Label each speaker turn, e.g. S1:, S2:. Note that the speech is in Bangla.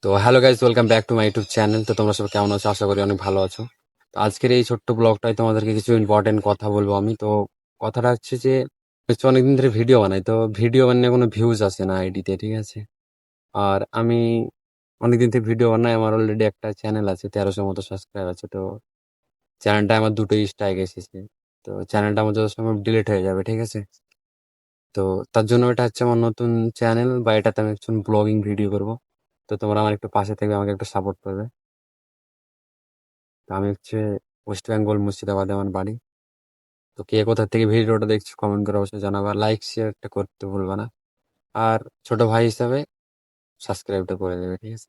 S1: তো hello guys, welcome back to my YouTube channel. তো তোমরা সব কেমন আছো? আশা করি অনেক ভালো আছো। তো আজকের এই ছোট্ট ব্লগটাই তোমাদেরকে কিছু ইম্পর্টেন্ট কথা বলবো আমি। তো কথাটা হচ্ছে যে হচ্ছে অনেকদিন ধরে ভিডিও বানাই, তো ভিডিও বানিয়ে কোনো ভিউজ আসে না আইডিতে, ঠিক আছে? আর আমি অনেকদিন থেকে ভিডিও বানাই, আমার অলরেডি একটা চ্যানেল আছে, 1300 মতো সাবস্ক্রাইব আছে। তো চ্যানেলটা আমার দুটোই স্ট্রাইক এসেছে। তো চ্যানেলটা আমার যত সময় ডিলিট হয়ে যাবে, ঠিক আছে? তো তার জন্য এটা হচ্ছে আমার নতুন চ্যানেল, বা এটাতে আমি একজন ব্লগিং ভিডিও করবো। তো তোমরা আমার একটু পাশে থাকবে, আমাকে একটু সাপোর্ট করবে। তো আমি হচ্ছে ওয়েস্ট বেঙ্গল, মুর্শিদাবাদে আমার বাড়ি। তো কে কোথা থেকে ভিডিওটা দেখছো কমেন্ট করে অবশ্যই জানাবা, লাইক শেয়ারটা করতে ভুলবা না। আর ছোট ভাই হিসাবে সাবস্ক্রাইবটা করে দেবে, ঠিক আছে?